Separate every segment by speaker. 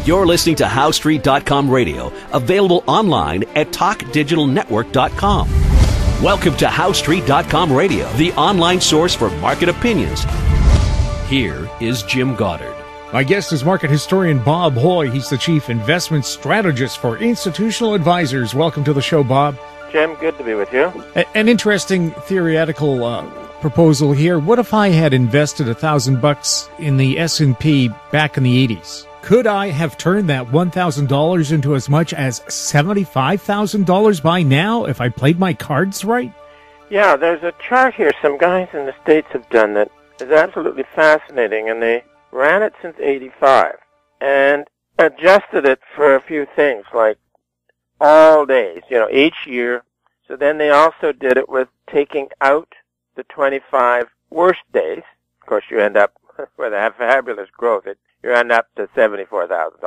Speaker 1: You're listening to HowStreet.com radio, available online at TalkDigitalNetwork.com. Welcome to HowStreet.com radio, the online source for market opinions. Here is Jim Goddard.
Speaker 2: My guest is market historian Bob Hoye. He's the chief investment strategist for Institutional Advisors. Welcome to the show, Bob.
Speaker 3: Jim, good to be with you.
Speaker 2: An interesting theoretical proposal here. What if I had invested $1,000 in the S&P back in the 80s? Could I have turned that $1,000 into as much as $75,000 by now if I played my cards right?
Speaker 3: Yeah, there's a chart here some guys in the States have done that is absolutely fascinating, and they ran it since 85 and adjusted it for a few things like all days, each year. So then they also did it with taking out the 25 worst days. Of course, you end up with a fabulous growth. You end up to $74,000.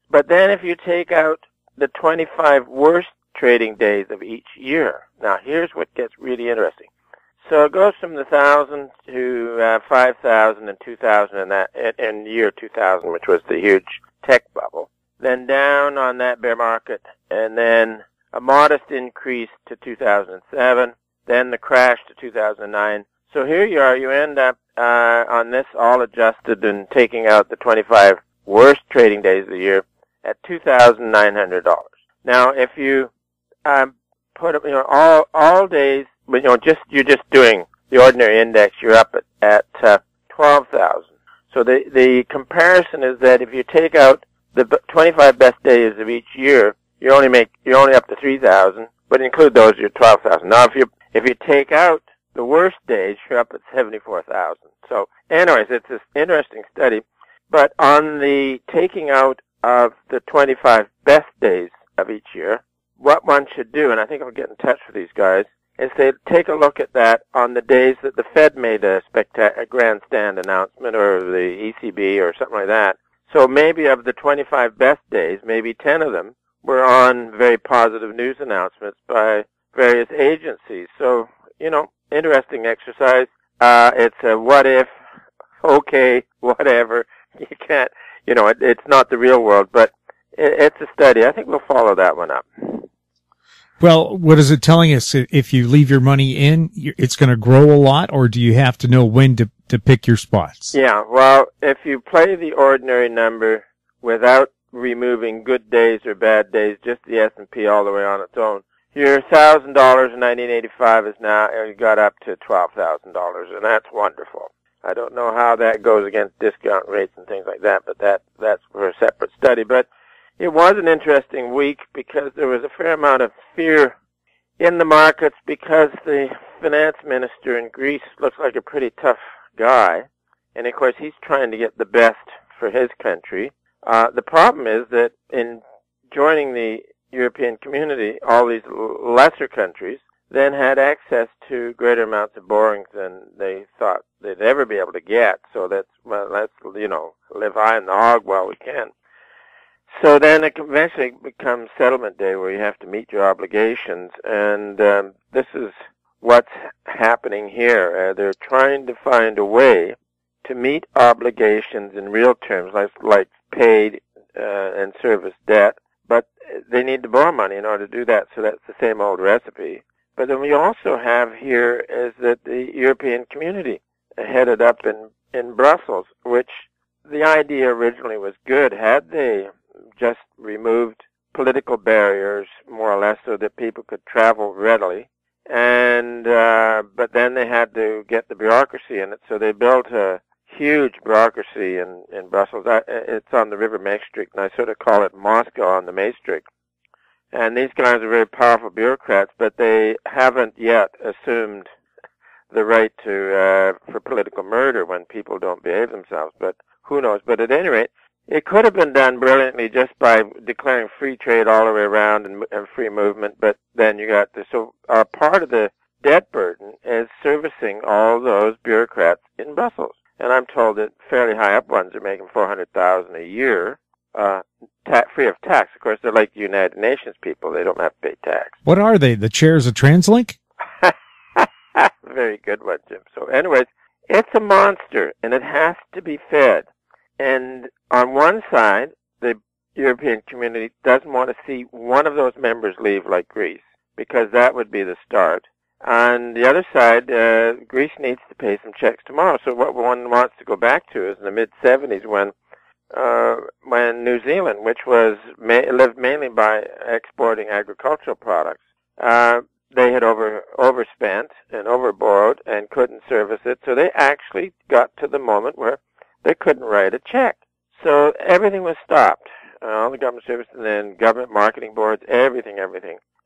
Speaker 3: But then if you take out the 25 worst trading days of each year, now here's what gets really interesting. So it goes from the 1,000 to 5,000 and 2,000 in year 2000, which was the huge tech bubble. Then down on that bear market, and then a modest increase to 2007, then the crash to 2009. So here you are, you end up on this all adjusted and taking out the 25 worst trading days of the year at $2,900. Now, if you put all days, but you're just doing the ordinary index, you're up at 12,000. So the comparison is that if you take out the 25 best days of each year, you're only up to 3,000, but include those, you're 12,000. Now, if you take out the worst days, you're up at 74,000. So, anyways, it's this interesting study. But on the taking out of the 25 best days of each year, what one should do, and I think I'll get in touch with these guys, is they take a look at that on the days that the Fed made a grandstand announcement, or the ECB, or something like that. So maybe of the 25 best days, maybe 10 of them were on very positive news announcements by various agencies. So, interesting exercise. It's a what if, okay, whatever. You can't, it's not the real world, but it's a study. I think we'll follow that one up.
Speaker 2: Well, what is it telling us? If you leave your money in, it's going to grow a lot, or do you have to know when to pick your spots?
Speaker 3: Yeah, well, if you play the ordinary number without removing good days or bad days, just the S&P all the way on its own, your $1,000 in 1985 is now got up to $12,000, and that's wonderful. I don't know how that goes against discount rates and things like that, but that's for a separate study. But it was an interesting week because there was a fair amount of fear in the markets because the finance minister in Greece looks like a pretty tough guy, and of course he's trying to get the best for his country. The problem is that in joining the European community, all these lesser countries then had access to greater amounts of borrowings than they thought they'd ever be able to get. So let's live high in the hog while we can. So then it eventually becomes settlement day where you have to meet your obligations, and this is what's happening here. They're trying to find a way to meet obligations in real terms, like paid and service debt, but they need to borrow money in order to do that, so that's the same old recipe. But then we also have here is that the European community headed up in Brussels, which the idea originally was good. Had they just removed political barriers, more or less, so that people could travel readily, and but then they had to get the bureaucracy in it, so they built a huge bureaucracy in Brussels. It's on the River Maastricht, and I sort of call it Moscow on the Maastricht. And these guys are very powerful bureaucrats, but they haven't yet assumed the right for political murder when people don't behave themselves. But who knows? But at any rate, it could have been done brilliantly just by declaring free trade all the way around and free movement. But then you got this. So part of the debt burden is servicing all those bureaucrats in Brussels. And I'm told that fairly high up ones are making $400,000 a year. Free of tax. Of course, they're like the United Nations people. They don't have to pay tax.
Speaker 2: What are they? The chairs of TransLink?
Speaker 3: Very good one, Jim. So anyways, it's a monster, and it has to be fed. And on one side, the European community doesn't want to see one of those members leave like Greece, because that would be the start. On the other side, Greece needs to pay some checks tomorrow. So what one wants to go back to is in the mid-'70s when New Zealand, which lived mainly by exporting agricultural products, they had overspent and overborrowed and couldn't service it. So they actually got to the moment where they couldn't write a check. So everything was stopped. All the government services and then government marketing boards, everything.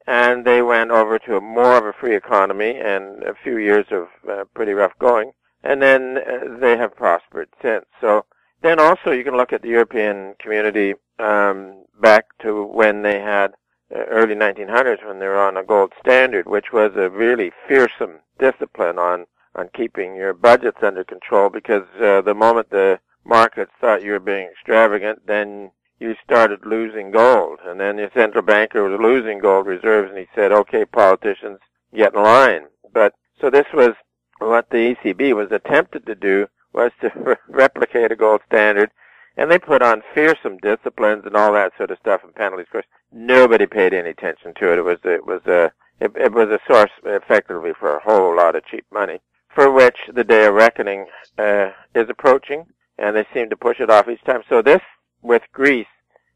Speaker 3: And they went over to more of a free economy and a few years of pretty rough going. And then they have prospered since. So then also you can look at the European community back to when they had early 1900s, when they were on a gold standard, which was a really fearsome discipline on keeping your budgets under control, because the moment the markets thought you were being extravagant, then you started losing gold. And then your central banker was losing gold reserves, and he said, okay, politicians, get in line. But so this was what the ECB was attempted to do, was to replicate a gold standard, and they put on fearsome disciplines and all that sort of stuff and penalties. Of course, nobody paid any attention to it. It was a source effectively for a whole lot of cheap money, for which the day of reckoning is approaching, and they seem to push it off each time. So this, with Greece,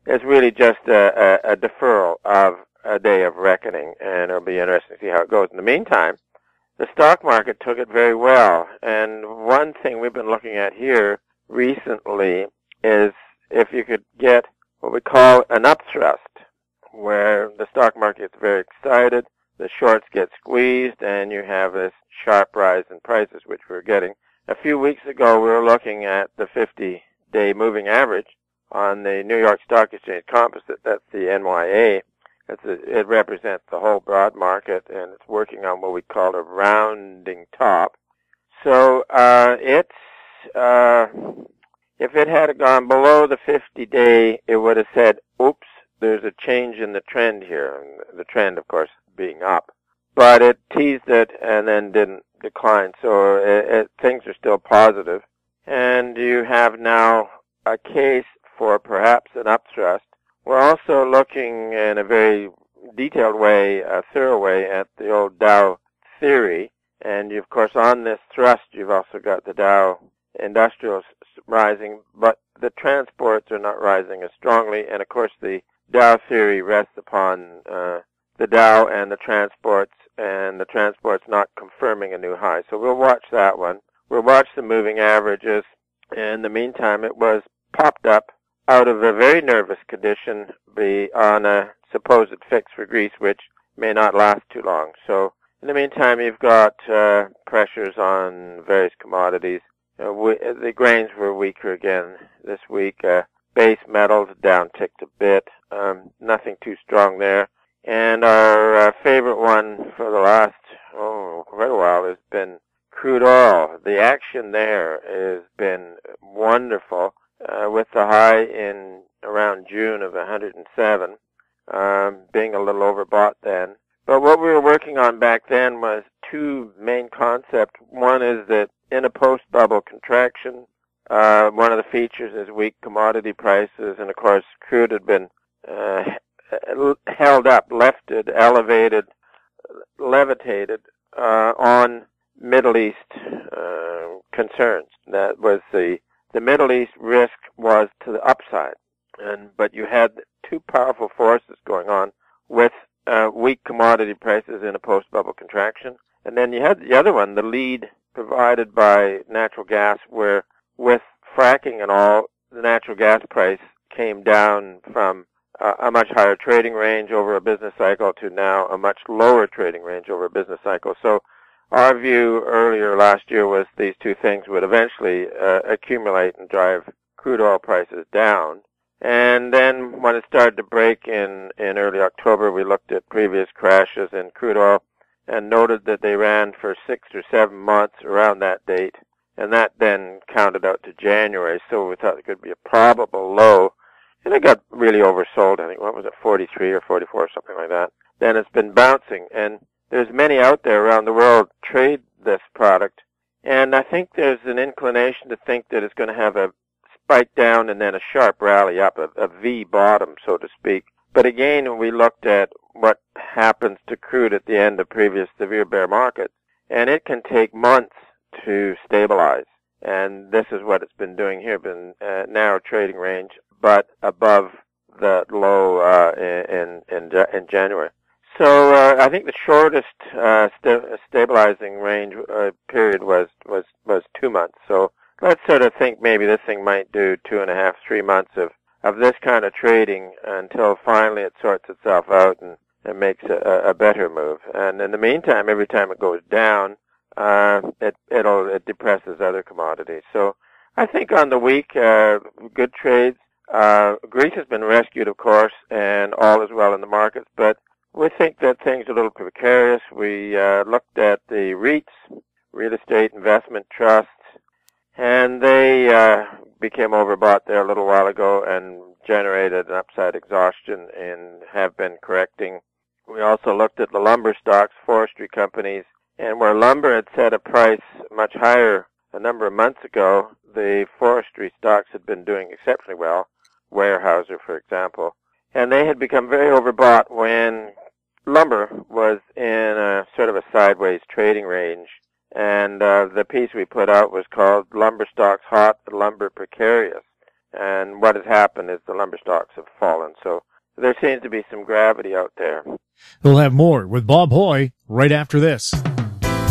Speaker 3: is really just a deferral of a day of reckoning, and it'll be interesting to see how it goes. In the meantime, the stock market took it very well, and one thing we've been looking at here recently is if you could get what we call an upthrust, where the stock market gets very excited, the shorts get squeezed, and you have this sharp rise in prices, which we're getting. A few weeks ago, we were looking at the 50-day moving average on the New York Stock Exchange Composite. That's the NYA. It represents the whole broad market, and it's working on what we call a rounding top. So if it had gone below the 50-day, it would have said, oops, there's a change in the trend here. And the trend, of course, being up. But it teased it and then didn't decline. So things are still positive. And you have now a case for perhaps an upthrust. We're also looking in a very detailed way, a thorough way, at the old Dow theory. And, of course, on this thrust, you've also got the Dow Industrials rising, but the transports are not rising as strongly. And, of course, the Dow theory rests upon the Dow and the transports not confirming a new high. So we'll watch that one. We'll watch the moving averages. In the meantime, it was popped up out of a very nervous condition on a supposed fix for Greece, which may not last too long. So in the meantime, you've got pressures on various commodities. The grains were weaker again this week. Base metals down-ticked a bit. Nothing too strong there. And our favorite one for the last, quite a while has been crude oil. The action there has been wonderful, with the high in around June of 107, being a little overbought then. But what we were working on back then was two main concepts. One is that in a post-bubble contraction, one of the features is weak commodity prices, and of course crude had been held up, elevated, levitated on Middle East concerns. That was the Middle East risk was to the upside, but you had two powerful forces going on with weak commodity prices in a post-bubble contraction, and then you had the other one, the lead provided by natural gas, where with fracking and all, the natural gas price came down from a much higher trading range over a business cycle to now a much lower trading range over a business cycle. So our view earlier last year was these two things would eventually accumulate and drive crude oil prices down. And then when it started to break in early October, we looked at previous crashes in crude oil and noted that they ran for 6 or 7 months around that date. And that then counted out to January, so we thought it could be a probable low. And it got really oversold, I think, what was it, 43 or 44, something like that. Then it's been bouncing, and there's many out there around the world trade this product. And I think there's an inclination to think that it's going to have a spike down and then a sharp rally up, a V bottom, so to speak. But again, we looked at what happens to crude at the end of previous severe bear markets, and it can take months to stabilize. And this is what it's been doing here, been narrow trading range, but above the low in January. So I think the shortest stabilizing range period was 2 months. So let's sort of think maybe this thing might do 2.5, 3 months of this kind of trading until finally it sorts itself out and it makes a better move. And in the meantime, every time it goes down, it depresses other commodities. So I think on the week, good trades. Greece has been rescued, of course, and all is well in the markets, but we think that things are a little precarious. We looked at the REITs, real estate investment trusts, and they became overbought there a little while ago and generated an upside exhaustion and have been correcting. We also looked at the lumber stocks, forestry companies, and where lumber had set a price much higher a number of months ago, the forestry stocks had been doing exceptionally well, Weyerhaeuser, for example, and they had become very overbought when lumber was in a sort of a sideways trading range. And the piece we put out was called Lumber Stocks Hot, Lumber Precarious. And what has happened is the lumber stocks have fallen. So there seems to be some gravity out there.
Speaker 2: We'll have more with Bob Hoye right after this.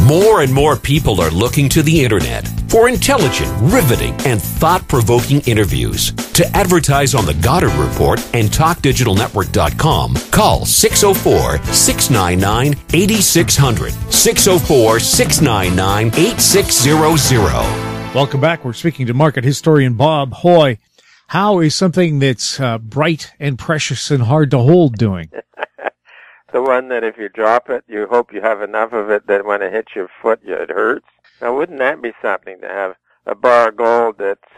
Speaker 1: More and more people are looking to the internet for intelligent, riveting, and thought-provoking interviews. To advertise on the Goddard Report and TalkDigitalNetwork.com, call 604-699-8600, 604-699-8600.
Speaker 2: Welcome back. We're speaking to market historian Bob Hoye. How is something that's bright and precious and hard to hold doing?
Speaker 3: The one that if you drop it, you hope you have enough of it that when it hits your foot, it hurts. Now, wouldn't that be something to have a bar of gold that's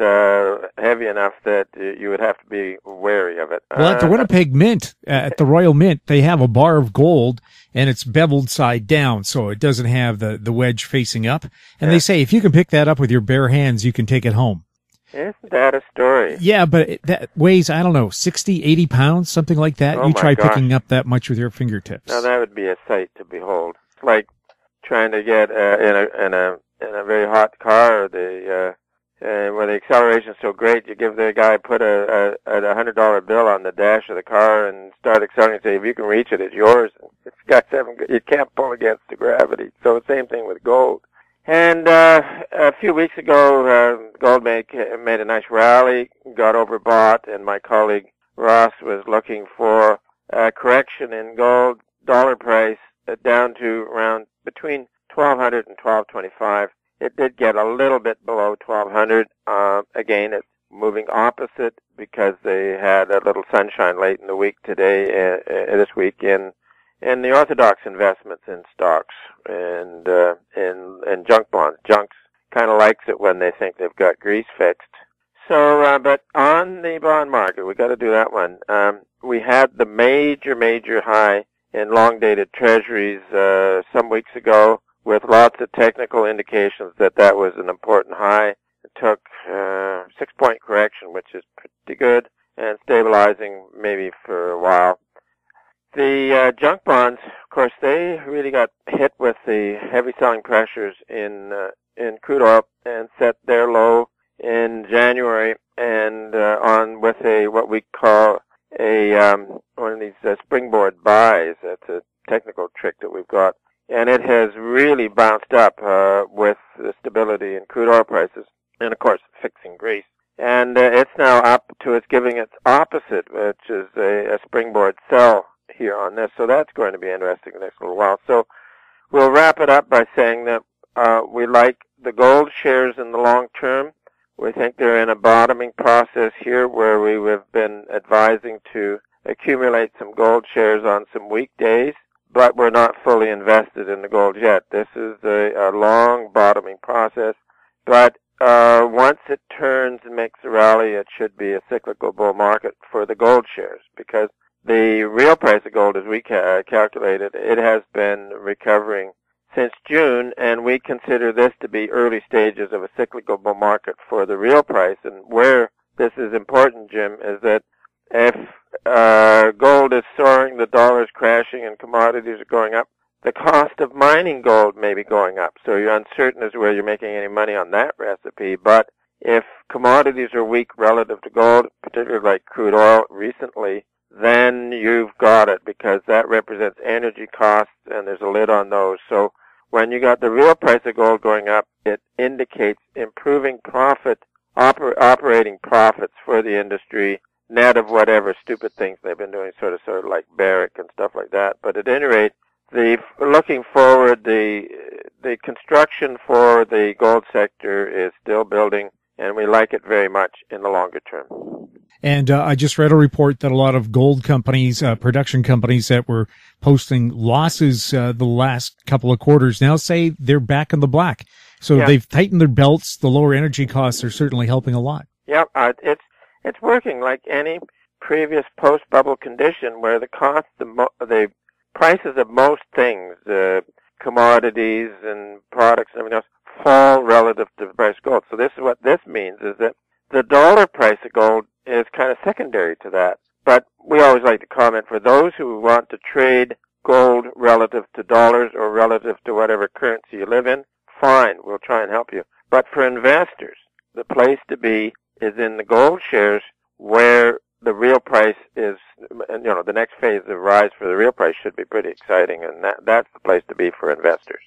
Speaker 3: heavy enough that you would have to be wary of it?
Speaker 2: Well, at the Winnipeg Mint, at the Royal Mint, they have a bar of gold, and it's beveled side down, so it doesn't have the wedge facing up. And they say if you can pick that up with your bare hands, you can take it home.
Speaker 3: Isn't that a story?
Speaker 2: Yeah, but that weighs, I don't know, 60, 80 pounds, something like that.
Speaker 3: Oh,
Speaker 2: you try
Speaker 3: gosh.
Speaker 2: picking up that much with your fingertips.
Speaker 3: Now, that would be a sight to behold. It's like trying to get in a very hot car, where the acceleration's so great, you give the guy, put a $100 bill on the dash of the car and start accelerating and say, if you can reach it, it's yours. You can't pull against the gravity. So the same thing with gold. And a few weeks ago, gold made a nice rally, got overbought, and my colleague Ross was looking for a correction in gold dollar price down to around between $1,200 and $1,225. It did get a little bit below $1,200. Again, it's moving opposite because they had a little sunshine late in the week today, this week in the orthodox investments in stocks and junk bonds. Junks kind of likes it when they think they've got grease fixed. So, but on the bond market, we got to do that one. We had the major high in long-dated treasuries some weeks ago with lots of technical indications that was an important high. It took 6-point correction, which is pretty good, and stabilizing maybe for a while. The junk bonds, of course, they really got hit with the heavy selling pressures in crude oil and set their low in January and on with what we call one of these springboard buys. That's a technical trick that we've got, and it has really bounced up with the stability in crude oil prices and, of course, fixing grease. And it's now up to it's giving its opposite, which is a springboard sell here on this. So that's going to be interesting the next little while. So we'll wrap it up by saying that we like the gold shares in the long term. We think they're in a bottoming process here where we have been advising to accumulate some gold shares on some weekdays, but we're not fully invested in the gold yet. This is a long bottoming process, but once it turns and makes a rally, it should be a cyclical bull market for the gold shares, because the real price of gold, as we calculated, it has been recovering since June, and we consider this to be early stages of a cyclical bull market for the real price. And where this is important, Jim, is that if gold is soaring, the dollar is crashing, and commodities are going up, the cost of mining gold may be going up. So you're uncertain as to whether you're making any money on that recipe. But if commodities are weak relative to gold, particularly like crude oil recently, then you've got it, because that represents energy costs, and there's a lid on those. So when you got the real price of gold going up, it indicates improving operating profits for the industry, net of whatever stupid things they've been doing, sort of like Barrick and stuff like that. But at any rate, looking forward, the construction for the gold sector is still building, and we like it very much in the longer term.
Speaker 2: And I just read a report that a lot of gold companies, production companies that were posting losses the last couple of quarters now say they're back in the black. So they've tightened their belts. The lower energy costs are certainly helping a lot.
Speaker 3: Yeah, it's working like any previous post-bubble condition where the cost, the prices of most things, commodities and products and everything else, fall relative to the price of gold. So this is what this means, is that the dollar price of gold is kind of secondary to that. But we always like to comment, for those who want to trade gold relative to dollars or relative to whatever currency you live in, fine, we'll try and help you. But for investors, the place to be is in the gold shares, where the real price is, and the next phase of rise for the real price should be pretty exciting, and that's the place to be for investors.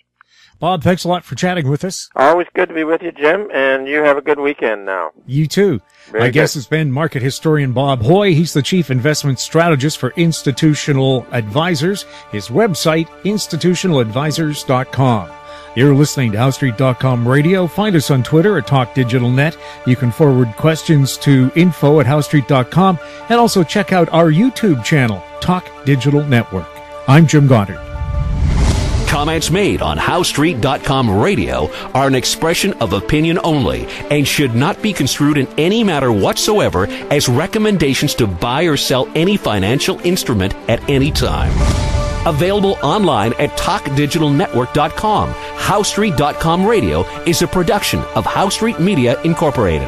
Speaker 2: Bob, thanks a lot for chatting with us.
Speaker 3: Always good to be with you, Jim, and you have a good weekend now.
Speaker 2: You too. My guest has been market historian Bob Hoye. He's the chief investment strategist for Institutional Advisors. His website, institutionaladvisors.com. You're listening to HowStreet.com radio. Find us on Twitter at TalkDigitalNet. You can forward questions to info@HowStreet.com, and also check out our YouTube channel, Talk Digital Network. I'm Jim Goddard.
Speaker 1: Comments made on HowStreet.com radio are an expression of opinion only and should not be construed in any matter whatsoever as recommendations to buy or sell any financial instrument at any time. Available online at TalkDigitalNetwork.com. HowStreet.com radio is a production of HowStreet Media Incorporated.